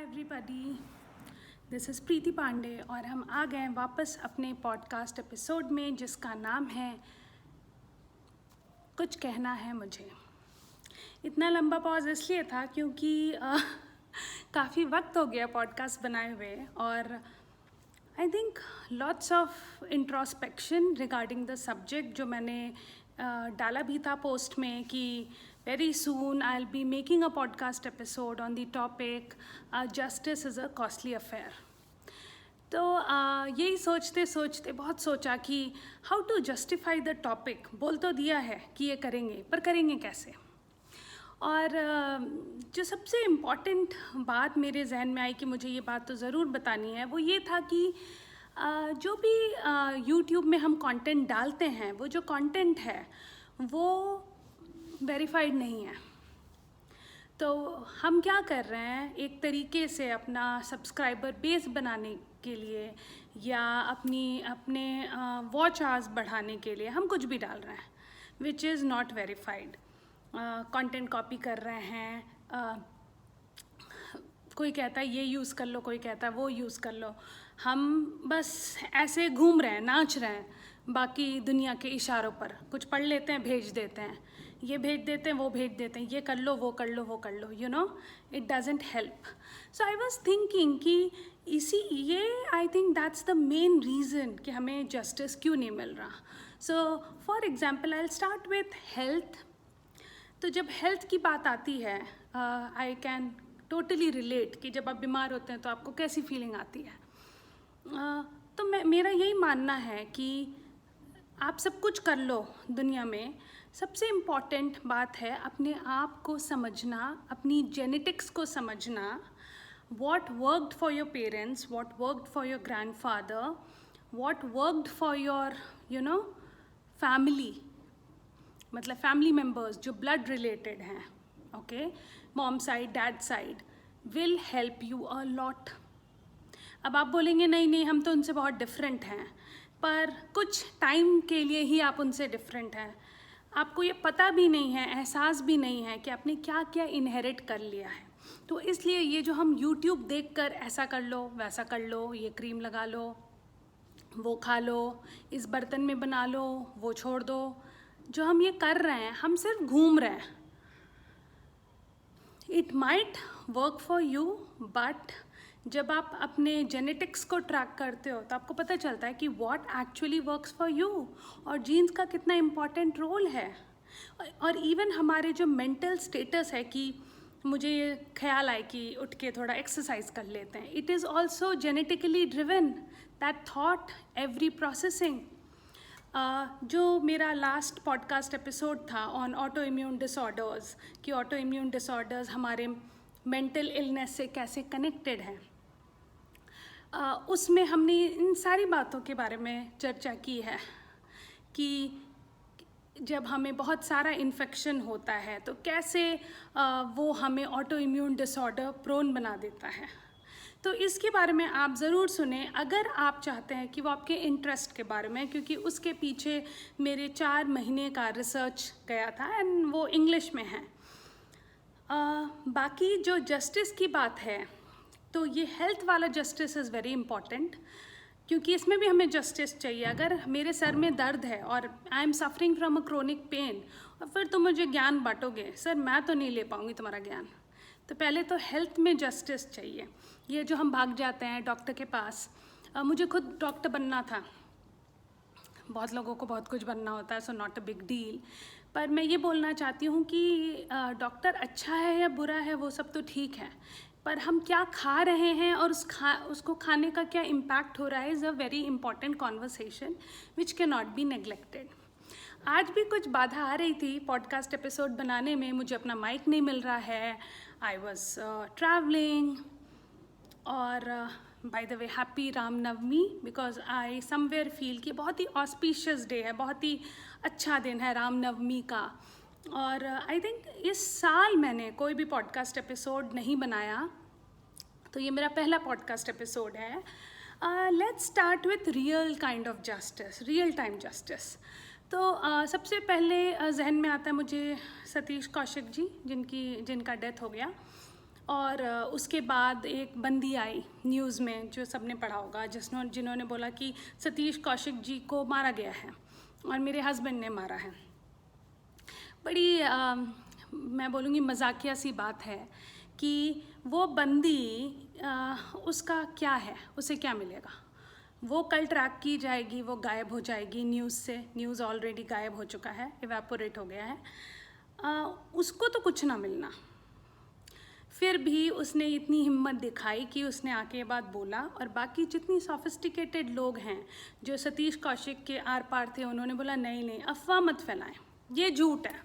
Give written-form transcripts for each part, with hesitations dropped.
Everybody, this is प्रीति पांडे और हम आ गए वापस अपने पॉडकास्ट एपिसोड में जिसका नाम है कुछ कहना है मुझे। इतना लंबा पॉज इसलिए था क्योंकि काफ़ी वक्त हो गया पॉडकास्ट बनाए हुए और I think lots of introspection regarding the subject जो मैंने डाला भी था पोस्ट में कि very soon I'll be making a podcast episode on the topic justice is a costly affair. तो यही सोचते सोचते बहुत सोचा कि how to justify the topic। बोल तो दिया है कि ये करेंगे, पर करेंगे कैसे। और जो सबसे इम्पॉर्टेंट बात मेरे जहन में आई कि मुझे ये बात तो ज़रूर बतानी है, वो ये था कि जो भी YouTube में हम कंटेंट डालते हैं, वो जो कंटेंट है वो वेरीफाइड नहीं है। तो हम क्या कर रहे हैं, एक तरीके से अपना सब्सक्राइबर बेस बनाने के लिए या अपने वॉच आवर्स बढ़ाने के लिए हम कुछ भी डाल रहे हैं which is not verified. Content copy कर रहे हैं, कोई कहता है ये यूज़ कर लो, कोई कहता है वो यूज़ कर लो। हम बस ऐसे घूम रहे हैं, नाच रहे हैं बाकी दुनिया के इशारों पर। कुछ पढ़ लेते हैं, भेज देते हैं, ये भेज देते हैं, वो भेज देते हैं, ये कर लो, वो कर लो, वो कर लो, you know it doesn't help. So I was thinking कि ये I think that's the main reason कि हमें जस्टिस क्यों नहीं मिल रहा। So for example I will start with health. तो जब हेल्थ की बात आती है, आई कैन टोटली रिलेट कि जब आप बीमार होते हैं तो आपको कैसी फीलिंग आती है। तो मेरा यही मानना है कि आप सब कुछ कर लो दुनिया में, सबसे इम्पॉर्टेंट बात है अपने आप को समझना, अपनी जेनेटिक्स को समझना। What worked for your parents, what worked for your grandfather, what worked for your family, मतलब फैमिली मेम्बर्स जो ब्लड रिलेटेड हैं, okay, mom side, dad side, will help you a lot. अब आप बोलेंगे नहीं नहीं हम तो उनसे बहुत डिफरेंट हैं, पर कुछ टाइम के लिए ही आप उनसे डिफरेंट हैं। आपको ये पता भी नहीं है, एहसास भी नहीं है कि आपने क्या क्या इनहेरिट कर लिया है। तो इसलिए ये जो हम YouTube देखकर ऐसा कर लो, वैसा कर लो, ये क्रीम लगा लो, वो खा लो, इस बर्तन में बना लो, वो छोड़ दो, जो हम ये कर रहे हैं हम सिर्फ घूम रहे हैं। It might work for you, but जब आप अपने जेनेटिक्स को ट्रैक करते हो तो आपको पता चलता है कि what actually works for you और जीन्स का कितना इम्पॉर्टेंट रोल है। और इवन हमारे जो मेंटल स्टेटस है कि मुझे ये ख्याल आए कि उठ के थोड़ा एक्सरसाइज कर लेते हैं, it is also genetically driven, that thought, every processing. जो मेरा लास्ट पॉडकास्ट एपिसोड था ऑन ऑटो इम्यून डिसऑर्डर्स कि ऑटो इम्यून डिसऑर्डर्स हमारे मेंटल इलनेस से कैसे कनेक्टेड हैं, उसमें हमने इन सारी बातों के बारे में चर्चा की है कि जब हमें बहुत सारा इन्फेक्शन होता है तो कैसे वो हमें ऑटो इम्यून डिसऑर्डर प्रोन बना देता है। तो इसके बारे में आप ज़रूर सुने अगर आप चाहते हैं कि वो आपके इंटरेस्ट के बारे में, क्योंकि उसके पीछे मेरे 4 महीने का रिसर्च गया था एंड वो इंग्लिश में है। बाकी जो जस्टिस की बात है तो ये हेल्थ वाला जस्टिस इज़ वेरी इम्पॉर्टेंट, क्योंकि इसमें भी हमें जस्टिस चाहिए। अगर मेरे सर में दर्द है और I am suffering from a chronic pain और फिर तुम मुझे ज्ञान बांटोगे, सर मैं तो नहीं ले पाऊँगी तुम्हारा ज्ञान। तो पहले तो हेल्थ में जस्टिस चाहिए। ये जो हम भाग जाते हैं डॉक्टर के पास, मुझे खुद डॉक्टर बनना था, बहुत लोगों को बहुत कुछ बनना होता है, so not a big deal. पर मैं ये बोलना चाहती हूँ कि डॉक्टर अच्छा है या बुरा है वो सब तो ठीक है, पर हम क्या खा रहे हैं और उसको खाने का क्या इम्पैक्ट हो रहा है is a very important conversation which can not be neglected. आज भी कुछ बाधा आ रही थी पॉडकास्ट एपिसोड बनाने में, मुझे अपना माइक नहीं मिल रहा है, आई वॉज ट्रैवलिंग। और by the way happy Ramnavami, because I somewhere feel कि बहुत ही ऑस्पिशियस डे है, बहुत ही अच्छा दिन है रामनवमी का। और आई थिंक इस साल मैंने कोई भी पॉडकास्ट एपिसोड नहीं बनाया, तो ये मेरा पहला पॉडकास्ट एपिसोड है। Let's start with real kind of justice, real time justice. तो सबसे पहले जहन में आता है मुझे सतीश कौशिक जी, जिनका डेथ हो गया। और उसके बाद एक बंदी आई न्यूज़ में, जो सबने पढ़ा होगा, जिन्होंने बोला कि सतीश कौशिक जी को मारा गया है और मेरे हस्बैंड ने मारा है। बड़ी मैं बोलूँगी मजाकिया सी बात है कि वो बंदी उसका क्या है, उसे क्या मिलेगा? वो कल ट्रैक की जाएगी, वो गायब हो जाएगी न्यूज़ से। न्यूज़ ऑलरेडी गायब हो चुका है, इवेपोरेट हो गया है। उसको तो कुछ ना मिलना। फिर भी उसने इतनी हिम्मत दिखाई कि उसने आके ये बात बोला, और बाकी जितनी सोफिस्टिकेटेड लोग हैं जो सतीश कौशिक के आर पार थे, उन्होंने बोला नहीं नहीं, अफवाह मत फैलाएं, ये झूठ है।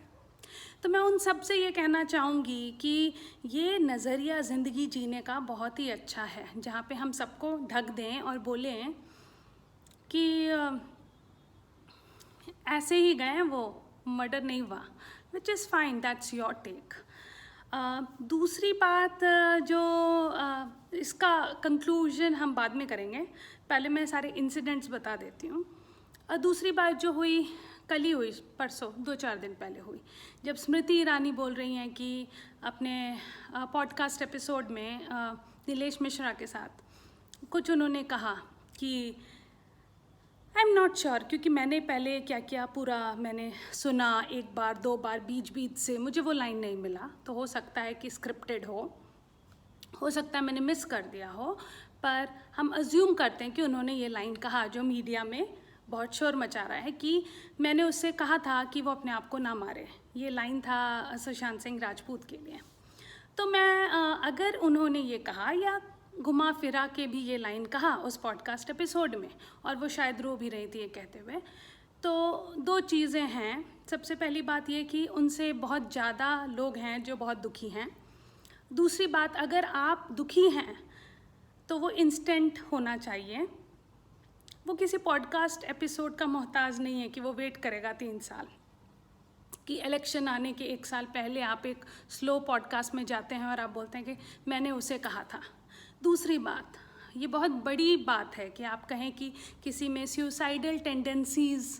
तो मैं उन सब से ये कहना चाहूँगी कि ये नज़रिया ज़िंदगी जीने का बहुत ही अच्छा है, जहाँ पे हम सबको ढक दें और बोलें कि ऐसे ही गए, वो मर्डर नहीं हुआ, which is fine, that's your take. दूसरी बात जो इसका कंक्लूजन हम बाद में करेंगे, पहले मैं सारे इंसिडेंट्स बता देती हूँ। दूसरी बात जो हुई, कल ही हुई, परसों 2-4 दिन पहले हुई, जब स्मृति ईरानी बोल रही हैं कि अपने पॉडकास्ट एपिसोड में नीलेश मिश्रा के साथ कुछ उन्होंने कहा कि आई एम नॉट श्योर, क्योंकि मैंने पहले क्या किया पूरा मैंने सुना, 1 बार 2 बार बीच से मुझे वो लाइन नहीं मिला, तो हो सकता है कि स्क्रिप्टेड हो सकता है मैंने मिस कर दिया हो, पर हम अज्यूम करते हैं कि उन्होंने ये लाइन कहा, जो मीडिया में बहुत शोर मचा रहा है कि मैंने उससे कहा था कि वो अपने आप को ना मारे। ये लाइन था सुशांत सिंह राजपूत के लिए। तो मैं अगर उन्होंने ये कहा या घुमा फिरा के भी ये लाइन कहा उस पॉडकास्ट एपिसोड में, और वो शायद रो भी रही थी ये कहते हुए, तो 2 चीज़ें हैं। सबसे पहली बात ये कि उनसे बहुत ज़्यादा लोग हैं जो बहुत दुखी हैं। दूसरी बात, अगर आप दुखी हैं तो वो इंस्टेंट होना चाहिए। वो किसी पॉडकास्ट एपिसोड का मोहताज नहीं है कि वो वेट करेगा 3 साल, कि इलेक्शन आने के 1 साल पहले आप एक स्लो पॉडकास्ट में जाते हैं और आप बोलते हैं कि मैंने उसे कहा था। दूसरी बात, ये बहुत बड़ी बात है कि आप कहें कि किसी में सुसाइडल टेंडेंसीज़,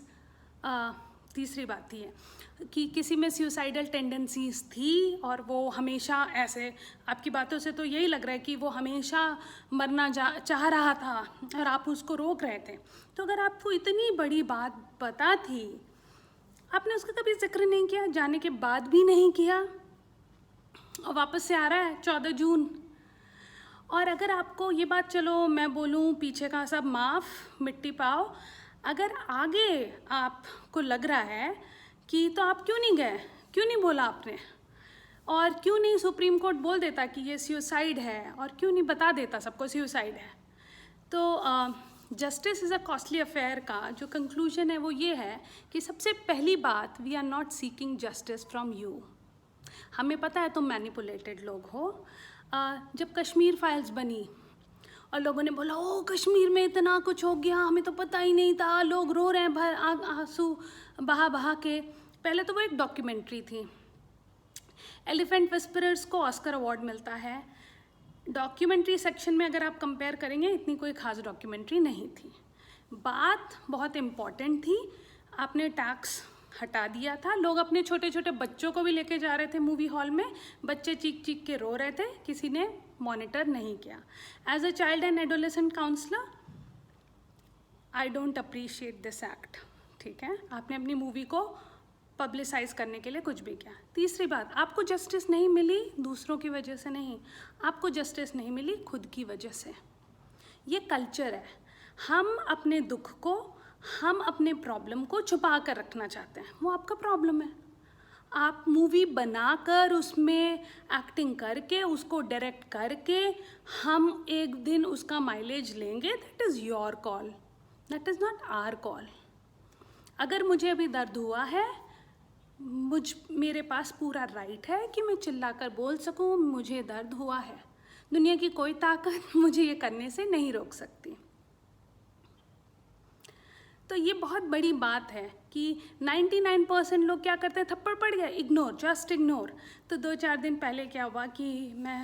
तीसरी बात ये है कि किसी में सुसाइडल टेंडेंसीज़ थी और वो हमेशा ऐसे, आपकी बातों से तो यही लग रहा है कि वो हमेशा मरना चाह रहा था और आप उसको रोक रहे थे। तो अगर आपको इतनी बड़ी बात पता थी, आपने उसका कभी जिक्र नहीं किया, जाने के बाद भी नहीं किया, और वापस से आ रहा है 14 जून। और अगर आपको ये बात, चलो मैं बोलूँ पीछे का सब माफ़, मिट्टी पाओ, अगर आगे आपको लग रहा है कि तो आप क्यों नहीं गए, क्यों नहीं बोला आपने, और क्यों नहीं सुप्रीम कोर्ट बोल देता कि ये सुसाइड है, और क्यों नहीं बता देता सबको सुसाइड है। तो justice is a costly affair का जो कंक्लूजन है वो ये है कि सबसे पहली बात, we are not seeking justice from you. हमें पता है तुम मैनिपुलेटेड लोग हो। जब कश्मीर फाइल्स बनी और लोगों ने बोला ओ कश्मीर में इतना कुछ हो गया, हमें तो पता ही नहीं था, लोग रो रहे हैं आंसू बहा के। पहले तो वो एक डॉक्यूमेंट्री थी, एलिफेंट विस्परर्स को ऑस्कर अवार्ड मिलता है। डॉक्यूमेंट्री सेक्शन में अगर आप कंपेयर करेंगे, इतनी कोई ख़ास डॉक्यूमेंट्री नहीं थी। बात बहुत इम्पॉर्टेंट थी, आपने टैक्स हटा दिया था, लोग अपने छोटे छोटे बच्चों को भी लेके जा रहे थे मूवी हॉल में, बच्चे चीख चीख के रो रहे थे, किसी ने मॉनिटर नहीं किया। As a child and adolescent counsellor, I don't appreciate this act. ठीक है, आपने अपनी मूवी को पब्लिसाइज करने के लिए कुछ भी किया। तीसरी बात, आपको जस्टिस नहीं मिली दूसरों की वजह से नहीं, आपको जस्टिस नहीं मिली खुद की वजह से। ये कल्चर है, हम अपने दुख को, हम अपने प्रॉब्लम को छुपा कर रखना चाहते हैं, वो आपका प्रॉब्लम है। आप मूवी बनाकर उसमें एक्टिंग करके उसको डायरेक्ट करके हम एक दिन उसका माइलेज लेंगे, that is your call, that is not our call. अगर मुझे अभी दर्द हुआ है, मेरे पास पूरा राइट है कि मैं चिल्लाकर बोल सकूं मुझे दर्द हुआ है। दुनिया की कोई ताकत मुझे ये करने से नहीं रोक सकती। तो ये बहुत बड़ी बात है कि 99% लोग क्या करते हैं, थप्पड़ पड़ गया, इग्नोर, जस्ट इग्नोर। तो 2-4 दिन पहले क्या हुआ कि मैं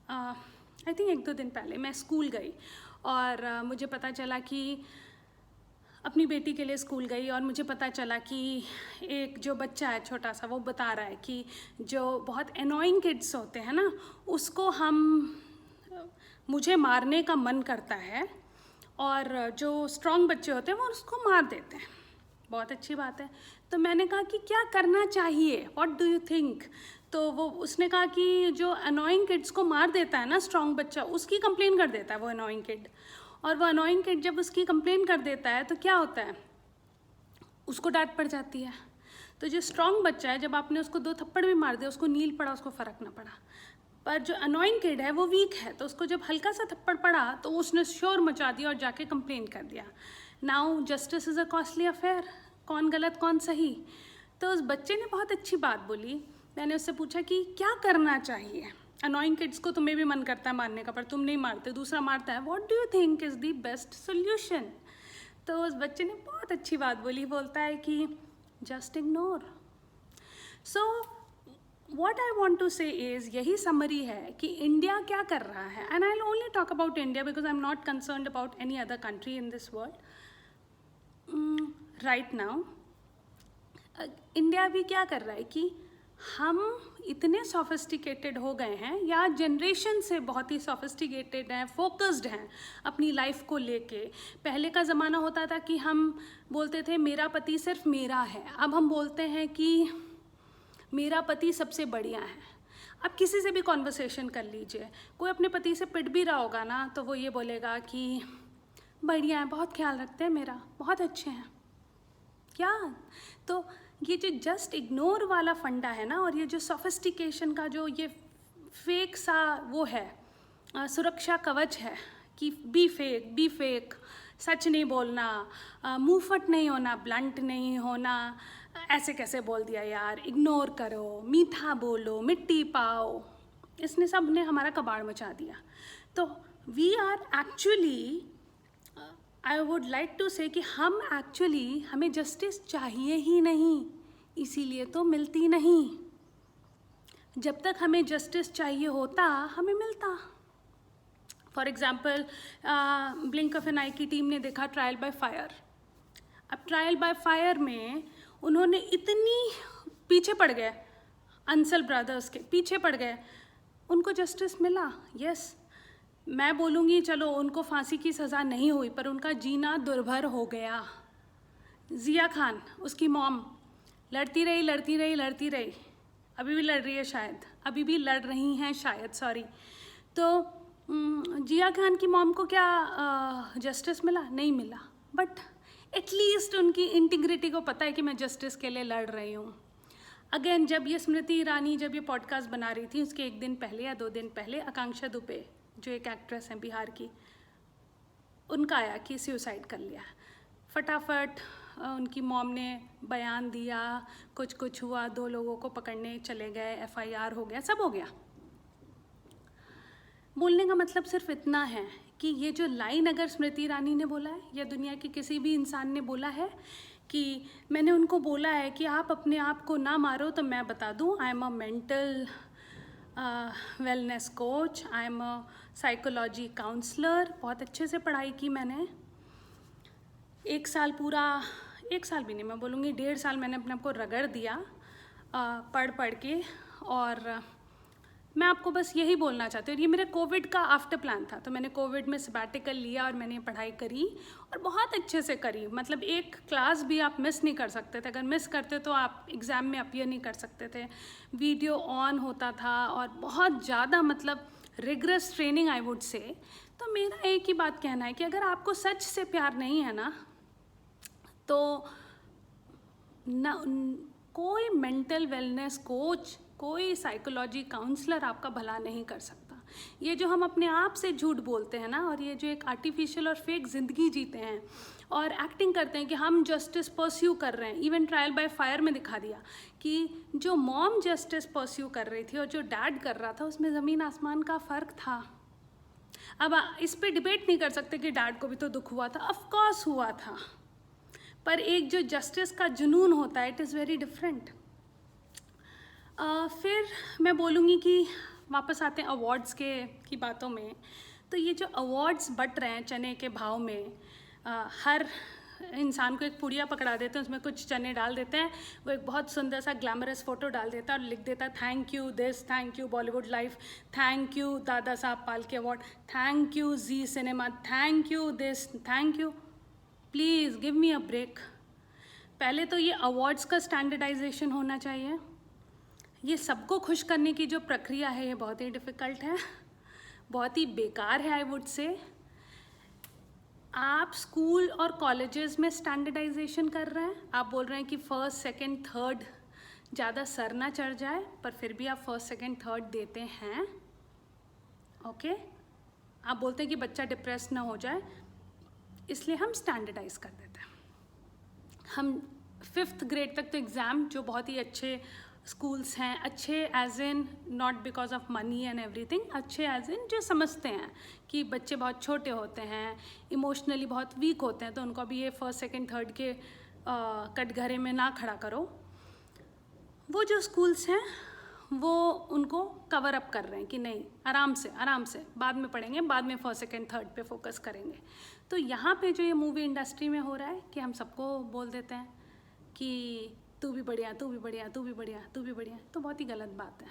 आई थिंक 1-2 दिन पहले मैं स्कूल गई और मुझे पता चला कि अपनी बेटी के लिए स्कूल गई और मुझे पता चला कि एक जो बच्चा है छोटा सा, वो बता रहा है कि जो बहुत एनोइंग किड्स होते हैं ना, उसको मुझे मारने का मन करता है, और जो स्ट्रॉन्ग बच्चे होते हैं वो उसको मार देते हैं। बहुत अच्छी बात है। तो मैंने कहा कि क्या करना चाहिए, व्हाट डू यू थिंक? तो उसने कहा कि जो अनोइंग किड्स को मार देता है ना स्ट्रॉन्ग बच्चा, उसकी कंप्लेन कर देता है वो अनोइंग किड। और वो अनोइंग किड जब उसकी कंप्लेन कर देता है तो क्या होता है, उसको डांट पड़ जाती है। तो जो स्ट्रॉन्ग बच्चा है, जब आपने उसको 2 थप्पड़ भी मार दिया, उसको नील पड़ा, उसको फ़र्क ना पड़ा। पर जो अनोइंग किड है वो वीक है, तो उसको जब हल्का सा थप्पड़ पड़ा तो उसने शोर मचा दिया और जाके कंप्लेन कर दिया। Now justice is a costly affair, कौन गलत कौन सही। तो उस बच्चे ने बहुत अच्छी बात बोली। मैंने उससे पूछा कि क्या करना चाहिए, अनोइंग किड्स को तुम्हें भी मन करता है मारने का पर तुम नहीं मारते, दूसरा मारता है, what do you think is the best solution? तो उस बच्चे ने बहुत अच्छी बात बोली, बोलता है कि just ignore. So what I want to say is, यही समरी है कि इंडिया क्या कर रहा है। And I will only talk about India because I am not concerned about any other country in this world right now. India भी क्या कर रहा है कि हम इतने सोफिस्टिकेटेड हो गए हैं, या जनरेशन से बहुत ही सोफिस्टिकेटेड हैं, फोकस्ड हैं अपनी लाइफ को लेके। पहले का ज़माना होता था कि हम बोलते थे मेरा पति सिर्फ मेरा है, अब हम बोलते हैं कि मेरा पति सबसे बढ़िया है। अब किसी से भी कॉन्वर्सेशन कर लीजिए, कोई अपने पति से पिट भी रहा होगा ना, तो वो ये बोलेगा कि बढ़िया है, बहुत ख्याल रखते हैं मेरा, बहुत अच्छे हैं। क्या? तो ये जो जस्ट इग्नोर वाला फंडा है ना, और ये जो सोफिस्टिकेशन का जो ये फेक सा वो है, सुरक्षा कवच है कि बी फेक, सच नहीं बोलना, मुंहफट नहीं होना, ब्लंट नहीं होना, ऐसे कैसे बोल दिया यार, इग्नोर करो, मीठा बोलो, मिट्टी पाओ, इसने सब ने हमारा कबाड़ मचा दिया। तो we are actually, I would like to say कि हमें जस्टिस चाहिए ही नहीं, इसीलिए तो मिलती नहीं। जब तक हमें जस्टिस चाहिए होता, हमें मिलता। For example, blink of an eye की टीम ने देखा ट्रायल बाय फायर। अब ट्रायल बाय फायर में उन्होंने इतनी पीछे पड़ गए, अंसल ब्रदर्स के पीछे पड़ गए, उनको जस्टिस मिला। यस, मैं बोलूँगी चलो उनको फांसी की सज़ा नहीं हुई, पर उनका जीना दुर्भर हो गया। ज़िया खान, उसकी मॉम लड़ती रही, अभी भी लड़ रही है शायद, अभी भी लड़ रही हैं शायद, सॉरी। तो ज़िया खान की मॉम को क्या जस्टिस मिला? नहीं मिला, बट एटलीस्ट उनकी इंटीग्रिटी को पता है कि मैं जस्टिस के लिए लड़ रही हूँ। अगेन, जब ये स्मृति ईरानी जब ये पॉडकास्ट बना रही थी, उसके 1 दिन पहले या 2 दिन पहले आकांक्षा दुबे जो एक एक्ट्रेस हैं बिहार की, उनका आया कि सुसाइड कर लिया। फटाफट उनकी मॉम ने बयान दिया, कुछ हुआ, 2 लोगों को पकड़ने चले गए, FIR हो गया, सब हो गया। बोलने का मतलब सिर्फ इतना है कि ये जो लाइन अगर स्मृति ईरानी ने बोला है या दुनिया के किसी भी इंसान ने बोला है, कि मैंने उनको बोला है कि आप अपने आप को ना मारो, तो मैं बता दूं, I am a mental wellness coach, I am a psychology counsellor. बहुत अच्छे से पढ़ाई की मैंने, 1 साल पूरा, 1 साल भी नहीं, मैं बोलूँगी 1.5 साल मैंने अपने आप को रगड़ दिया पढ़ के। और मैं आपको बस यही बोलना चाहती हूँ, ये मेरे कोविड का आफ्टर प्लान था, तो मैंने कोविड में सबैटिकल लिया और मैंने पढ़ाई करी और बहुत अच्छे से करी। मतलब एक क्लास भी आप मिस नहीं कर सकते थे, अगर मिस करते तो आप एग्ज़ाम में अपीयर नहीं कर सकते थे। वीडियो ऑन होता था और बहुत ज़्यादा मतलब rigorous training I would say. तो मेरा एक ही बात कहना है कि अगर आपको सच से प्यार नहीं है ना, तो ना कोई मेंटल वेलनेस कोच, कोई साइकोलॉजी काउंसलर आपका भला नहीं कर सकता। ये जो हम अपने आप से झूठ बोलते हैं ना, और ये जो एक आर्टिफिशियल और फेक ज़िंदगी जीते हैं और एक्टिंग करते हैं कि हम जस्टिस परस्यू कर रहे हैं। इवन ट्रायल बाय फायर में दिखा दिया कि जो मॉम जस्टिस परस्यू कर रही थी और जो डैड कर रहा था, उसमें ज़मीन आसमान का फ़र्क था। अब इस पर डिबेट नहीं कर सकते कि डैड को भी तो दुख हुआ था, ऑफ कोर्स हुआ था, पर एक जो जस्टिस का जुनून होता है, इट इज़ वेरी डिफरेंट। फिर मैं बोलूँगी कि वापस आते हैं अवार्ड्स की बातों में। तो ये जो अवार्ड्स बट रहे हैं चने के भाव में, हर इंसान को एक पुड़िया पकड़ा देते हैं, उसमें कुछ चने डाल देते हैं, वो एक बहुत सुंदर सा ग्लैमरस फ़ोटो डाल देता है और लिख देता है thank you this, thank you Bollywood life, thank you Dada Saheb Phalke award, thank you Zee cinema, thank you this, thank you. Please give me a break. पहले तो ये अवार्ड्स का स्टैंडर्डाइजेशन होना चाहिए। ये सबको खुश करने की जो प्रक्रिया है ये बहुत ही डिफ़िकल्ट है, बहुत ही बेकार है आई वुड से। आप स्कूल और कॉलेजेस में स्टैंडर्डाइजेशन कर रहे हैं, आप बोल रहे हैं कि फर्स्ट सेकंड थर्ड ज़्यादा सर ना चढ़ जाए, पर फिर भी आप फर्स्ट सेकंड थर्ड देते हैं। ओके, आप बोलते हैं कि बच्चा डिप्रेस ना हो जाए, इसलिए हम स्टैंडर्डाइज कर देते हैं। हम 5th ग्रेड तक तो एग्ज़ाम, जो बहुत ही अच्छे स्कूल्स हैं, अच्छे as in not because of money and everything, अच्छे एज इन जो समझते हैं कि बच्चे बहुत छोटे होते हैं, इमोशनली बहुत वीक होते हैं, तो उनको अभी ये फर्स्ट सेकंड थर्ड के कटघरे में ना खड़ा करो। वो जो स्कूल्स हैं वो उनको कवर अप कर रहे हैं कि नहीं, आराम से बाद में पढ़ेंगे, बाद में फर्स्ट सेकंड थर्ड पे फोकस करेंगे। तो यहाँ पे जो ये मूवी इंडस्ट्री में हो रहा है कि हम सबको बोल देते हैं कि तू भी बढ़िया, तू भी बढ़िया, तू भी बढ़िया, तू भी बढ़िया, तो बहुत ही गलत बात है।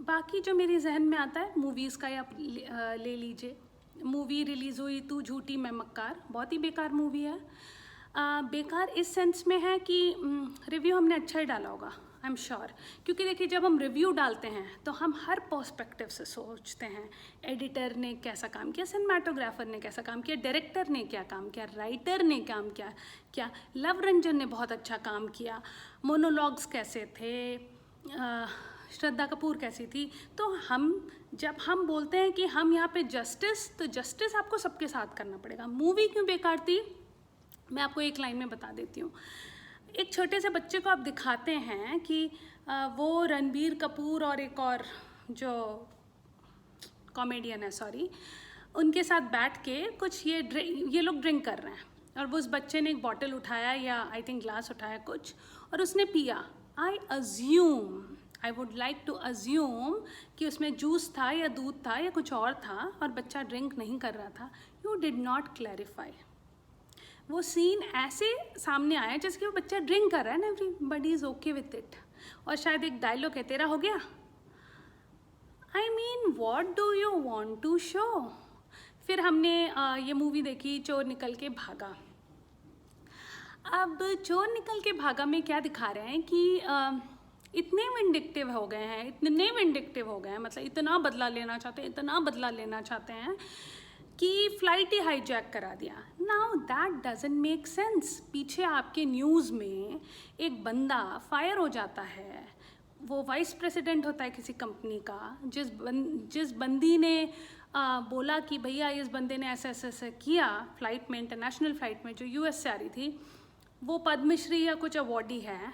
बाकी जो मेरे जहन में आता है मूवीज़ का, या ले लीजिए, मूवी रिलीज़ हुई तू झूठी मैं मक्कार, बहुत ही बेकार मूवी है। बेकार इस सेंस में है कि रिव्यू हमने अच्छा ही डाला होगा, आई एम श्योर, क्योंकि देखिए जब हम रिव्यू डालते हैं तो हम हर पर्सपेक्टिव से सोचते हैं, एडिटर ने कैसा काम किया, सिनेमाटोग्राफर ने कैसा काम किया, डायरेक्टर ने क्या काम किया, राइटर ने काम क्या, लव रंजन ने बहुत अच्छा काम किया, मोनोलॉग्स कैसे थे, श्रद्धा कपूर कैसी थी। तो जब हम बोलते हैं कि हम यहाँ पे जस्टिस, तो जस्टिस आपको सबके साथ करना पड़ेगा। मूवी क्यों बेकार थी मैं आपको एक लाइन में बता देती हूँ। एक छोटे से बच्चे को आप दिखाते हैं कि वो रणबीर कपूर और एक और जो कॉमेडियन है, सॉरी, उनके साथ बैठ के कुछ ये लोग ड्रिंक कर रहे हैं, और वो उस बच्चे ने एक बॉटल उठाया या आई थिंक ग्लास उठाया कुछ, और उसने पिया। I would like to assume कि उसमें जूस था या दूध था या कुछ और था, और बच्चा ड्रिंक नहीं कर रहा था। You did not clarify. वो सीन ऐसे सामने आया जैसे कि वो बच्चा ड्रिंक कर रहा है ना, everybody is okay with it, और शायद एक डायलॉग है तेरा हो गया। I mean what do you want to show. फिर हमने ये मूवी देखी चोर निकल के भागा। अब चोर निकल के भागा में क्या दिखा रहे हैं कि इतने विंडिक्टिव हो गए हैं, मतलब इतना बदला लेना चाहते हैं कि फ्लाइट ही हाईजैक करा दिया। Now that doesn't make sense. पीछे आपके न्यूज़ में एक बंदा फायर हो जाता है, वो वाइस प्रेसिडेंट होता है किसी कंपनी का, जिस बंदी ने बोला कि भैया इस बंदे ने ऐसे किया फ्लाइट में, इंटरनेशनल फ्लाइट में जो यूएस से आ रही थी, वो पद्मश्री या कुछ अवॉर्डी है,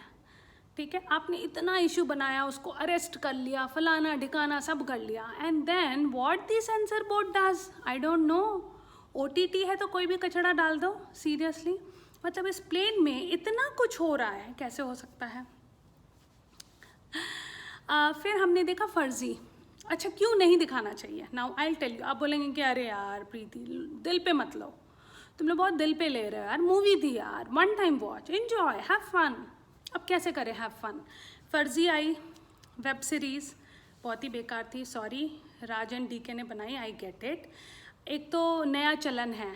ठीक है। आपने इतना इशू बनाया, उसको अरेस्ट कर लिया, फलाना ढिकाना सब कर लिया, and then what the censor board does, I don't know. OTT है तो कोई भी कचड़ा डाल दो, सीरियसली। मतलब इस प्लेन में इतना कुछ हो रहा है, कैसे हो सकता है। फिर हमने देखा फर्जी। अच्छा, क्यों नहीं दिखाना चाहिए? Now I will tell you. आप बोलेंगे कि अरे यार प्रीति, दिल पे मत लो, तुम लोग बहुत दिल पे ले रहे हो यार, मूवी थी यार, one time watch, enjoy, have fun. अब कैसे करें हैव फन? फर्जी आई वेब सीरीज़, बहुत ही बेकार थी, सॉरी, राजन डीके ने बनाई, आई गेट इट। एक तो नया चलन है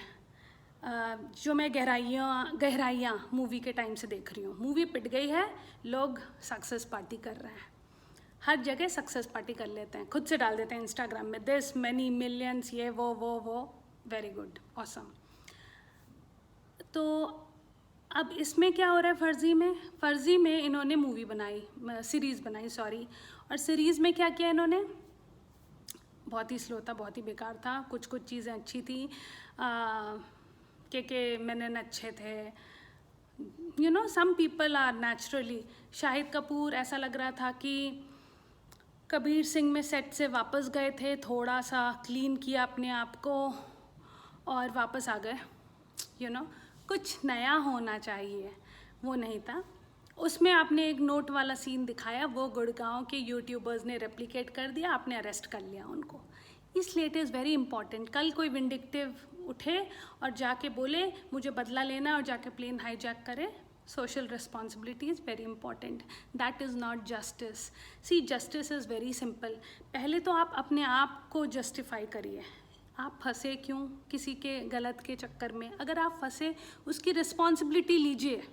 जो मैं गहराइयाँ मूवी के टाइम से देख रही हूँ। मूवी पिट गई है, लोग सक्सेस पार्टी कर रहे हैं, हर जगह सक्सेस पार्टी कर लेते हैं, खुद से डाल देते हैं इंस्टाग्राम में, दिस मैनी मिलियंस, ये वो, वेरी गुड, ऑसम। तो अब इसमें क्या हो रहा है फर्जी में इन्होंने मूवी बनाई, सीरीज़ बनाई, सॉरी, और सीरीज़ में क्या किया इन्होंने, बहुत ही स्लो था, बहुत ही बेकार था। कुछ चीज़ें अच्छी थी, के मैंने अच्छे थे, you know, some people are naturally. Shahid Kapoor ऐसा लग रहा था कि कबीर सिंह में सेट से वापस गए थे, थोड़ा सा क्लीन किया अपने आप को और वापस आ गए, यू नो, कुछ नया होना चाहिए, वो नहीं था। उसमें आपने एक नोट वाला सीन दिखाया, वो गुड़गांव के यूट्यूबर्स ने रेप्लिकेट कर दिया, आपने अरेस्ट कर लिया उनको। इसलिए इट इज़ वेरी इंपॉर्टेंट। कल कोई विंडिक्टिव उठे और जाके बोले मुझे बदला लेना है और जाके प्लेन हाईजैक करे, social responsibility is very important. That is not justice. See, justice is very simple. पहले तो आप अपने आप को justify करिए, आप फंसे क्यों किसी के गलत के चक्कर में। अगर आप फंसे, उसकी रिस्पॉन्सिबिलिटी लीजिए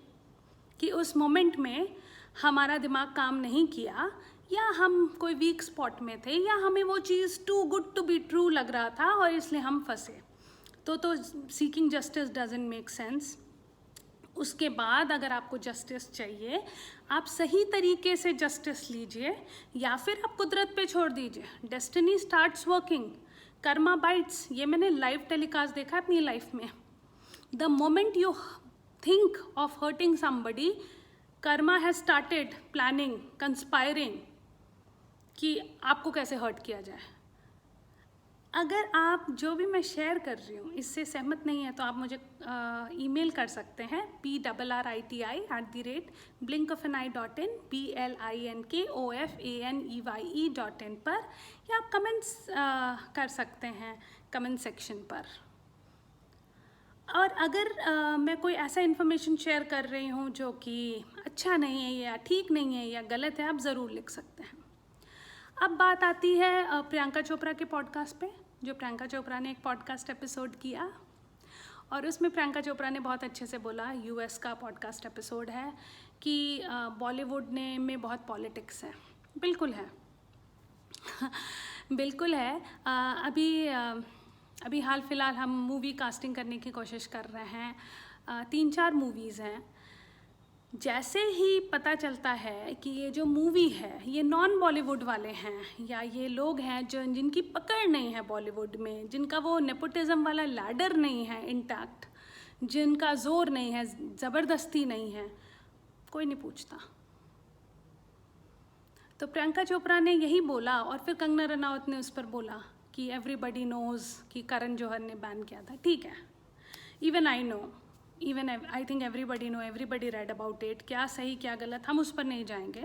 कि उस मोमेंट में हमारा दिमाग काम नहीं किया, या हम कोई वीक स्पॉट में थे, या हमें वो चीज़ too good to be true लग रहा था और इसलिए हम फंसे, तो seeking justice doesn't make sense. उसके बाद अगर आपको जस्टिस चाहिए, आप सही तरीके से जस्टिस लीजिए, या फिर आप कुदरत पे छोड़ दीजिए। Destiny starts working, Karma bytes, ये मैंने लाइव टेलीकास्ट देखा है अपनी लाइफ में। The moment you think of hurting somebody, karma has started planning, conspiring कि आपको कैसे हर्ट किया जाए। अगर आप जो भी मैं शेयर कर रही हूँ इससे सहमत नहीं है तो आप मुझे ईमेल कर सकते हैं prriti@blinkofani.in blinkofane.in पर, या आप कमेंट्स कर सकते हैं कमेंट सेक्शन पर। और अगर मैं कोई ऐसा इन्फॉर्मेशन शेयर कर रही हूँ जो कि अच्छा नहीं है या ठीक नहीं है या गलत है, आप ज़रूर लिख सकते हैं। अब बात आती है प्रियंका चोपड़ा के पॉडकास्ट पे। जो प्रियंका चोपड़ा ने एक पॉडकास्ट एपिसोड किया और उसमें प्रियंका चोपड़ा ने बहुत अच्छे से बोला, यूएस का पॉडकास्ट एपिसोड है, कि बॉलीवुड में बहुत पॉलिटिक्स है। बिल्कुल है बिल्कुल है। अभी हाल फिलहाल हम मूवी कास्टिंग करने की कोशिश कर रहे हैं, 3-4 मूवीज़ हैं। जैसे ही पता चलता है कि ये जो मूवी है ये नॉन बॉलीवुड वाले हैं, या ये लोग हैं जिनकी पकड़ नहीं है बॉलीवुड में, जिनका वो नेपोटिज्म वाला लैडर नहीं है इंटैक्ट, जिनका जोर नहीं है, ज़बरदस्ती नहीं है, कोई नहीं पूछता। तो प्रियंका चोपड़ा ने यही बोला, और फिर कंगना रनावत ने उस पर बोला कि एवरीबडी नोज़ कि करण जौहर ने बैन किया था। ठीक है, even I know, even I think everybody know, everybody read about it. क्या सही क्या गलत हम उस पर नहीं जाएंगे।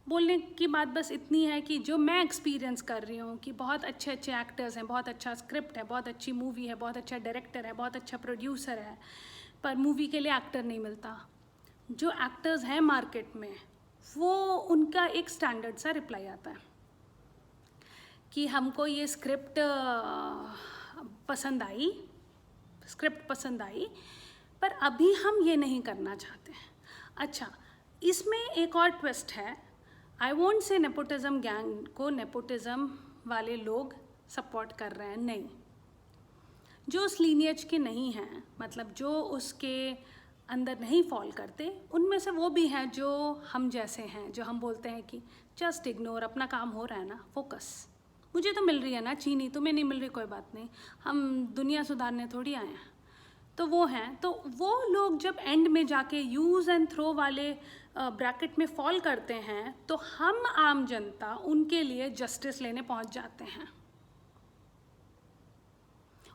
बोलने की बात बस इतनी है कि जो मैं एक्सपीरियंस कर रही हूँ कि बहुत अच्छे अच्छे एक्टर्स हैं, बहुत अच्छा स्क्रिप्ट है, बहुत अच्छी मूवी है, बहुत अच्छा डायरेक्टर है, बहुत अच्छा प्रोड्यूसर है, पर मूवी के लिए एक्टर नहीं मिलता। जो एक्टर्स हैं मार्केट में, वो उनका एक स्टैंडर्ड सा रिप्लाई आता है कि हमको ये स्क्रिप्ट पसंद आई, पर अभी हम ये नहीं करना चाहते हैं। अच्छा, इसमें एक और ट्विस्ट है। I won't say nepotism gang को नेपोटिज्म वाले लोग सपोर्ट कर रहे हैं, नहीं। जो उस लीनियज के नहीं हैं, मतलब जो उसके अंदर नहीं फॉल करते, उनमें से वो भी हैं जो हम जैसे हैं, जो हम बोलते हैं कि जस्ट इग्नोर, अपना काम हो रहा है ना, फोकस। मुझे तो मिल रही है ना चीनी, तुम्हें नहीं मिल रही, कोई बात नहीं, हम दुनिया सुधारने थोड़ी आए हैं। तो वो हैं, तो वो लोग जब एंड में जाके यूज़ एंड थ्रो वाले ब्रैकेट में फॉल करते हैं, तो हम आम जनता उनके लिए जस्टिस लेने पहुंच जाते हैं।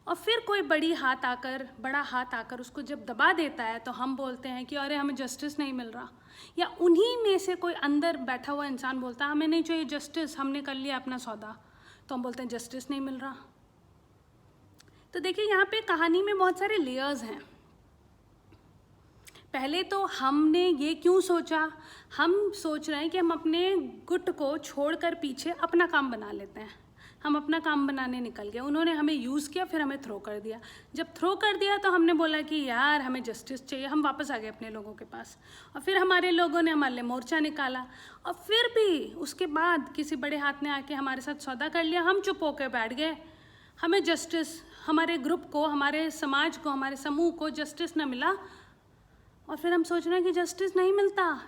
और फिर कोई बड़ा हाथ आकर उसको जब दबा देता है, तो हम बोलते हैं कि अरे हमें जस्टिस नहीं मिल रहा। या उन्हीं में से कोई अंदर बैठा हुआ इंसान बोलता है हमें नहीं चाहिए जस्टिस, हमने कर लिया अपना सौदा, तो हम बोलते हैं जस्टिस नहीं मिल रहा। तो देखिए, यहाँ पे कहानी में बहुत सारे लेयर्स हैं। पहले तो हमने ये क्यों सोचा, हम सोच रहे हैं कि हम अपने गुट को छोड़कर पीछे अपना काम बना लेते हैं। हम अपना काम बनाने निकल गए, उन्होंने हमें यूज़ किया, फिर हमें थ्रो कर दिया। जब थ्रो कर दिया तो हमने बोला कि यार हमें जस्टिस चाहिए, हम वापस आ गए अपने लोगों के पास, और फिर हमारे लोगों ने हमारे लिए मोर्चा निकाला। और फिर भी उसके बाद किसी बड़े हाथ ने आके हमारे साथ सौदा कर लिया, हम चुप होकर बैठ गए। हमें जस्टिस, हमारे ग्रुप को, हमारे समाज को, हमारे समूह को जस्टिस न मिला, और फिर हम सोच रहे हैं कि जस्टिस नहीं मिलता।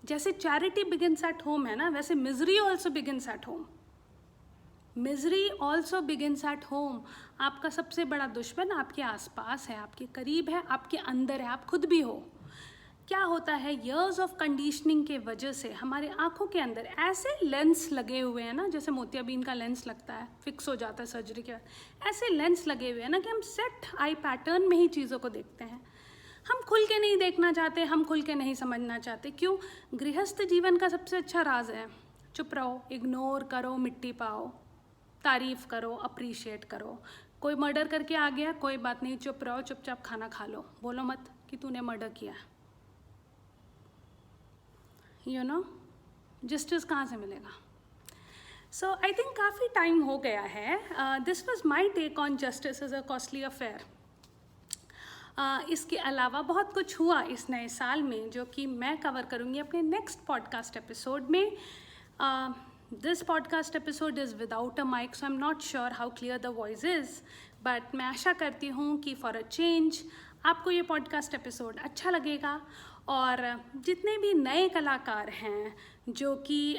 जैसे चैरिटी बिगिंस एट होम है ना, वैसे misery also begins at home. Misery also begins at home. आपका सबसे बड़ा दुश्मन आपके आसपास है, आपके करीब है, आपके अंदर है, आप खुद भी हो। क्या होता है, ईयर्स ऑफ कंडीशनिंग के वजह से हमारे आँखों के अंदर ऐसे लेंस लगे हुए हैं ना, जैसे मोतियाबिंद का लेंस लगता है, फिक्स हो जाता है सर्जरी के बाद, ऐसे लेंस लगे हुए हैं ना कि हम सेट आई पैटर्न में ही चीज़ों को देखते हैं। हम खुल के नहीं देखना चाहते, हम खुल के नहीं समझना चाहते। क्यों? गृहस्थ जीवन का सबसे अच्छा राज है चुप रहो, इग्नोर करो, मिट्टी पाओ, तारीफ़ करो, अप्रिशिएट करो। कोई मर्डर करके आ गया, कोई बात नहीं, चुप रहो, चुपचाप खाना खा लो, बोलो मत कि तूने मर्डर किया। यू नो, जस्टिस कहाँ से मिलेगा? सो आई थिंक काफ़ी टाइम हो गया है। This was my take on justice as a costly affair. इसके अलावा बहुत कुछ हुआ इस नए साल में जो कि मैं कवर करूँगी अपने नेक्स्ट पॉडकास्ट एपिसोड में। This podcast episode is without a mic, so I am not sure how clear the voice is, but मैं आशा करती हूँ कि फॉर अ चेंज आपको ये पॉडकास्ट एपिसोड अच्छा लगेगा। और जितने भी नए कलाकार हैं जो कि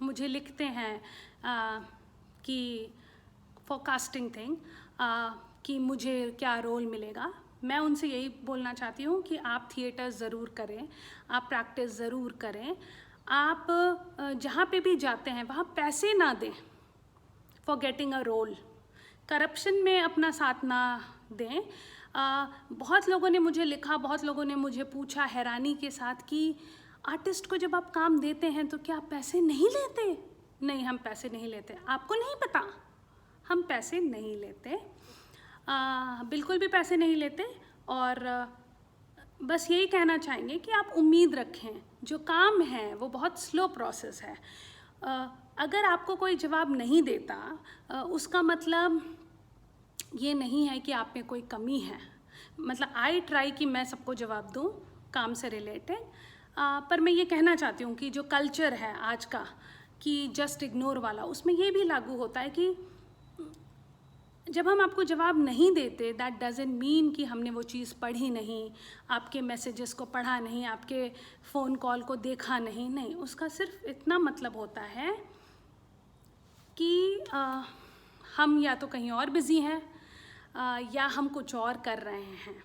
मुझे लिखते हैं कि फॉरकास्टिंग थिंग कि मुझे क्या रोल मिलेगा, मैं उनसे यही बोलना चाहती हूँ कि आप थिएटर ज़रूर करें, आप प्रैक्टिस ज़रूर करें, आप जहाँ पे भी जाते हैं वहाँ पैसे ना दें for getting a role, corruption में अपना साथ ना दें। बहुत लोगों ने मुझे लिखा, बहुत लोगों ने मुझे पूछा हैरानी के साथ कि आर्टिस्ट को जब आप काम देते हैं तो क्या आप पैसे नहीं लेते? नहीं, हम पैसे नहीं लेते। आपको नहीं पता, हम पैसे नहीं लेते, बिल्कुल भी पैसे नहीं लेते। और बस यही कहना चाहेंगे कि आप उम्मीद रखें, जो काम है वो बहुत स्लो प्रोसेस है। अगर आपको कोई जवाब नहीं देता उसका मतलब ये नहीं है कि आप में कोई कमी है। मतलब आई ट्राई कि मैं सबको जवाब दूं काम से रिलेटेड, पर मैं ये कहना चाहती हूँ कि जो कल्चर है आज का कि जस्ट इग्नोर वाला, उसमें ये भी लागू होता है कि जब हम आपको जवाब नहीं देते, दैट डजंट मीन कि हमने वो चीज़ पढ़ी नहीं, आपके मैसेजेस को पढ़ा नहीं, आपके फ़ोन कॉल को देखा नहीं। नहीं, उसका सिर्फ इतना मतलब होता है कि हम या तो कहीं और बिज़ी हैं या हम कुछ और कर रहे हैं।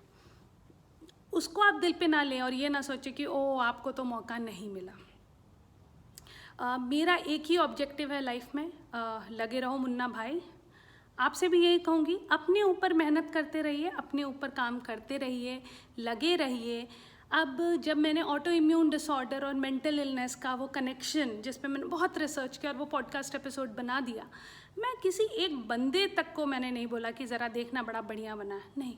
उसको आप दिल पे ना लें और ये ना सोचें कि ओ आपको तो मौका नहीं मिला। मेरा एक ही ऑब्जेक्टिव है लाइफ में, लगे रहो मुन्ना भाई। आपसे भी यही कहूँगी, अपने ऊपर मेहनत करते रहिए, अपने ऊपर काम करते रहिए, लगे रहिए। अब जब मैंने ऑटो इम्यून डिसऑर्डर और मेंटल इलनेस का वो कनेक्शन, जिस पे मैंने बहुत रिसर्च किया और वो पॉडकास्ट एपिसोड बना दिया, मैं किसी एक बंदे तक को मैंने नहीं बोला कि ज़रा देखना बड़ा बढ़िया बना है, नहीं,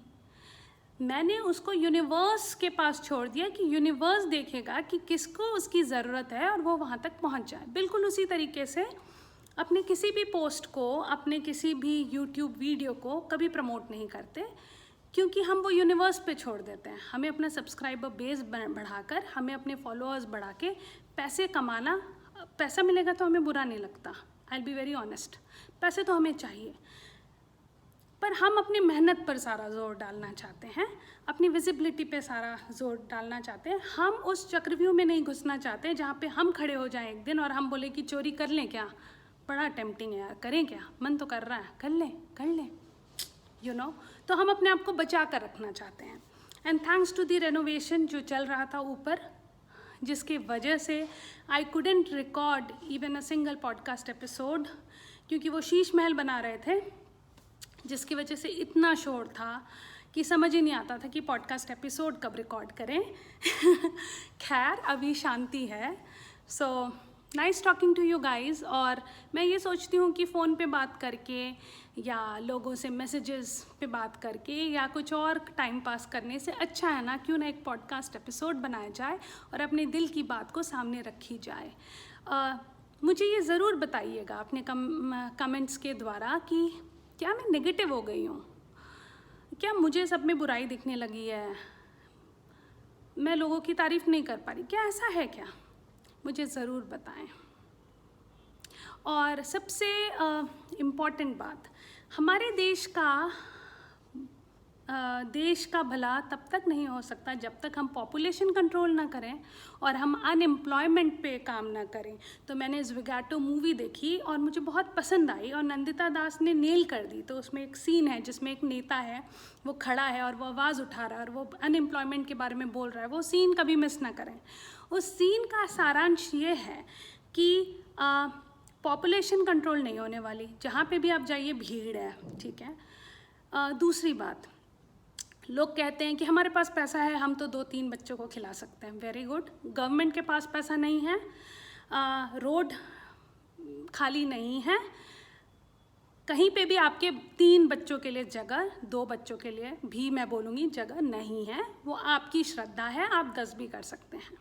मैंने उसको यूनिवर्स के पास छोड़ दिया कि यूनिवर्स देखेगा कि किसको उसकी ज़रूरत है और वो वहाँ तक पहुँच जाए। बिल्कुल उसी तरीके से अपने किसी भी पोस्ट को, अपने किसी भी यूट्यूब वीडियो को कभी प्रमोट नहीं करते, क्योंकि हम वो यूनिवर्स पे छोड़ देते हैं। हमें अपना सब्सक्राइबर बेस बढ़ाकर, हमें अपने फॉलोअर्स बढ़ा के पैसे कमाना, पैसा मिलेगा तो हमें बुरा नहीं लगता, I will be very honest, पैसे तो हमें चाहिए, पर हम अपनी मेहनत पर सारा जोर डालना चाहते हैं, अपनी विजिबिलिटी पे सारा जोर डालना चाहते हैं। हम उस चक्रव्यूह में नहीं घुसना चाहते जहाँ पे हम खड़े हो जाएं एक दिन और हम बोले कि चोरी कर लें क्या, बड़ा टेम्पटिंग है यार, करें क्या, मन तो कर रहा है, कर लें यू नो। तो हम अपने आप को बचा कर रखना चाहते हैं। And thanks to the renovation जो चल रहा था ऊपर, जिसकी वजह से I couldn't record even a single podcast episode, क्योंकि वो शीश महल बना रहे थे, जिसकी वजह से इतना शोर था कि समझ ही नहीं आता था कि पॉडकास्ट एपिसोड कब रिकॉर्ड करें। खैर अभी शांति है। So nice talking to you guys. और मैं ये सोचती हूँ कि फ़ोन पे बात करके या लोगों से मैसेजेस पे बात करके या कुछ और टाइम पास करने से अच्छा है ना, क्यों ना एक पॉडकास्ट एपिसोड बनाया जाए और अपने दिल की बात को सामने रखी जाए। मुझे ये ज़रूर बताइएगा अपने कमेंट्स के द्वारा कि क्या मैं नेगेटिव हो गई हूँ, क्या मुझे सब में बुराई दिखने लगी है, मैं लोगों की तारीफ़ नहीं कर पा रही, क्या ऐसा है क्या? मुझे ज़रूर बताएं। और सबसे इम्पॉर्टेंट बात, हमारे देश का भला तब तक नहीं हो सकता जब तक हम पॉपुलेशन कंट्रोल ना करें और हम अनएम्प्लॉयमेंट पे काम ना करें। तो मैंने ज़्विगाटो मूवी देखी और मुझे बहुत पसंद आई और नंदिता दास ने नेल कर दी। तो उसमें एक सीन है जिसमें एक नेता है, वो खड़ा है और वो आवाज़ उठा रहा है और वो अनएम्प्लॉयमेंट के बारे में बोल रहा है। वो सीन कभी मिस ना करें। उस सीन का सारांश ये है कि पॉपुलेशन कंट्रोल नहीं होने वाली, जहाँ पे भी आप जाइए भीड़ है, ठीक है। दूसरी बात, लोग कहते हैं कि हमारे पास पैसा है, हम तो 2-3 बच्चों को खिला सकते हैं। वेरी गुड, गवर्नमेंट के पास पैसा नहीं है, रोड खाली नहीं है, कहीं पे भी आपके 3 बच्चों के लिए जगह, 2 बच्चों के लिए भी मैं बोलूँगी जगह नहीं है, वो आपकी श्रद्धा है, आप 10 भी कर सकते हैं।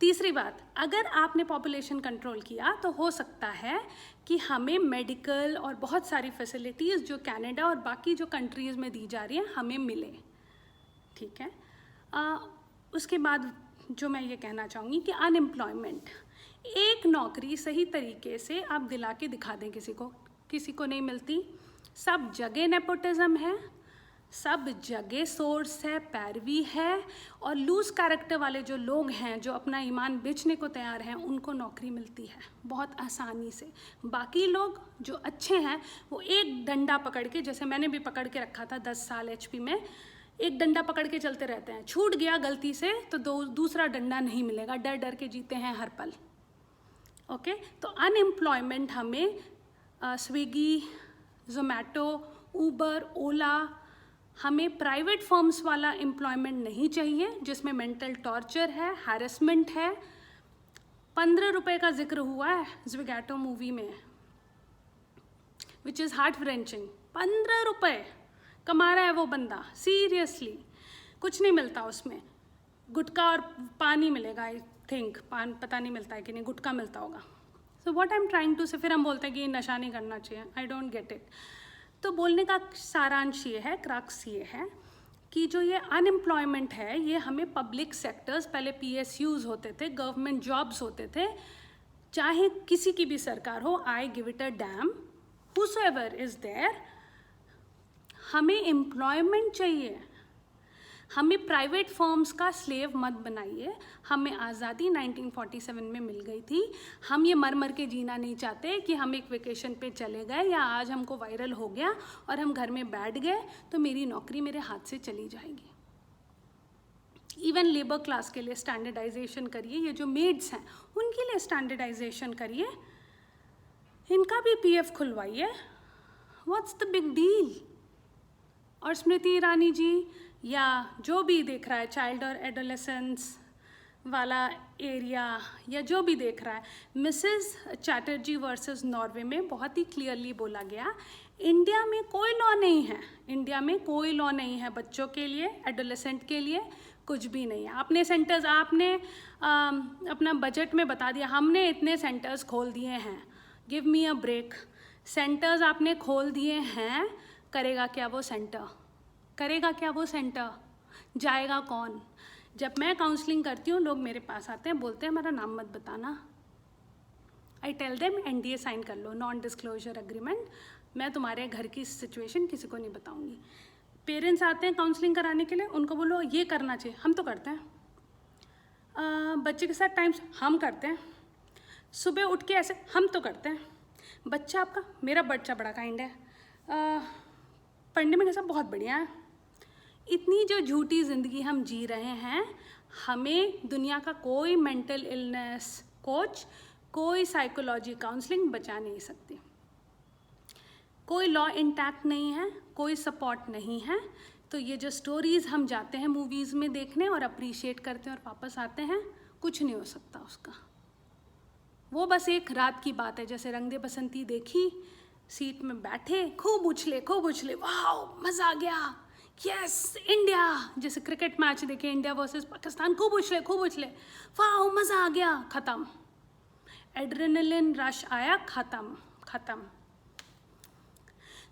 तीसरी बात, अगर आपने पॉपुलेशन कंट्रोल किया तो हो सकता है कि हमें मेडिकल और बहुत सारी फैसिलिटीज़ जो कनाडा और बाकी जो कंट्रीज़ में दी जा रही हैं हमें मिले, ठीक है। उसके बाद जो मैं ये कहना चाहूँगी कि अनएम्प्लॉयमेंट, एक नौकरी सही तरीके से आप दिला के दिखा दें किसी को नहीं मिलती। सब जगह नेपोटिज्म है, सब जगह सोर्स है, पैरवी है, और लूज कैरेक्टर वाले जो लोग हैं जो अपना ईमान बेचने को तैयार हैं उनको नौकरी मिलती है बहुत आसानी से। बाकी लोग जो अच्छे हैं वो एक डंडा पकड़ के, जैसे मैंने भी पकड़ के रखा था 10 साल HP में, एक डंडा पकड़ के चलते रहते हैं, छूट गया गलती से तो दूसरा डंडा नहीं मिलेगा, डर डर के जीते हैं हर पल। ओके, तो अनएम्प्लॉयमेंट हमें स्विगी, जोमेटो, ऊबर, ओला, हमें प्राइवेट फर्म्स वाला एम्प्लॉयमेंट नहीं चाहिए जिसमें मेंटल टॉर्चर है, हैरेसमेंट है। 15 रुपये का जिक्र हुआ है ज़्विगैटो मूवी में, विच इज़ हार्ट फ्रेंचिंग। 15 रुपये कमा रहा है वो बंदा, सीरियसली कुछ नहीं मिलता उसमें, गुटखा और पानी मिलेगा, आई थिंक पान पता नहीं मिलता है कि नहीं, गुटखा मिलता होगा। So what I am trying to say, फिर हम बोलते हैं कि नशा नहीं करना चाहिए, आई डोंट गेट इट। तो बोलने का सारांश ये है, क्रक्स ये है कि जो ये अनएम्प्लॉयमेंट है ये हमें पब्लिक सेक्टर्स, पहले PSUs होते थे, गवर्नमेंट जॉब्स होते थे, चाहे किसी की भी सरकार हो, I give it a damn, whosoever is there, हमें एम्प्लॉयमेंट चाहिए। हमें प्राइवेट फर्म्स का स्लेव मत बनाइए। हमें आज़ादी 1947 में मिल गई थी, हम ये मर मर के जीना नहीं चाहते कि हम एक वेकेशन पे चले गए या आज हमको वायरल हो गया और हम घर में बैठ गए तो मेरी नौकरी मेरे हाथ से चली जाएगी। इवन लेबर क्लास के लिए स्टैंडर्डाइजेशन करिए, ये जो मेड्स हैं उनके लिए स्टैंडर्डाइजेशन करिए, इनका भी PF खुलवाइए, व्हाट्स द बिग डील। और स्मृति ईरानी जी या जो भी देख रहा है चाइल्ड और एडोलेसेंस वाला एरिया या जो भी देख रहा है, मिसेस चैटर्जी वर्सेस नॉर्वे में बहुत ही क्लियरली बोला गया, इंडिया में कोई लॉ नहीं है, इंडिया में कोई लॉ नहीं है बच्चों के लिए, एडोलेसेंट के लिए कुछ भी नहीं है। आपने सेंटर्स, आपने अपना बजट में बता दिया हमने इतने सेंटर्स खोल दिए हैं, give me a break. Centres आपने खोल दिए हैं, करेगा क्या वो सेंटर, करेगा क्या वो सेंटर, जाएगा कौन। जब मैं काउंसलिंग करती हूँ लोग मेरे पास आते हैं, बोलते हैं हमारा नाम मत बताना, I tell them NDA sign कर लो, नॉन डिस्क्लोजर एग्रीमेंट, मैं तुम्हारे घर की सिचुएशन किसी को नहीं बताऊँगी। पेरेंट्स आते हैं काउंसलिंग कराने के लिए, उनको बोलो ये करना चाहिए, हम तो करते हैं। बच्चे के साथ टाइम हम करते हैं, सुबह उठ के ऐसे हम तो करते हैं। बच्चा आपका, मेरा बच्चा बड़ा काइंड है, पढ़ने में कैसा बहुत बढ़िया है। इतनी जो झूठी ज़िंदगी हम जी रहे हैं, हमें दुनिया का कोई मेंटल इलनेस कोच, कोई साइकोलॉजी काउंसलिंग बचा नहीं सकती। कोई लॉ इंटैक्ट नहीं है, कोई सपोर्ट नहीं है। तो ये जो स्टोरीज़ हम जाते हैं मूवीज़ में देखने और अप्रिशिएट करते हैं और वापस आते हैं, कुछ नहीं हो सकता उसका। वो बस एक रात की बात है, जैसे रंग दे बसंती देखी, सीट में बैठे खूब उछले, वाह मज़ा आ गया, यस इंडिया, जैसे क्रिकेट मैच देखे इंडिया वर्सेस पाकिस्तान, खूब उछले, वाह मज़ा आ गया, ख़त्म, एड्रेनलिन रश आया, ख़त्म।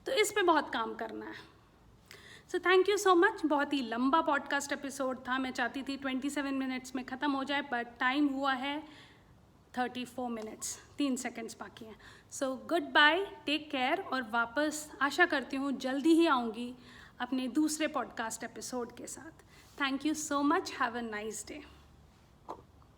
तो इस पे बहुत काम करना है। So thank you so much. बहुत ही लंबा पॉडकास्ट एपिसोड था, मैं चाहती थी 27 मिनट्स में ख़त्म हो जाए, बट टाइम हुआ है 34 मिनट्स, 3 सेकेंड्स बाकी हैं। So goodbye, take care, और वापस आशा करती हूँ जल्दी ही आऊँगी अपने दूसरे पॉडकास्ट एपिसोड के साथ। Thank you so much, have a nice day.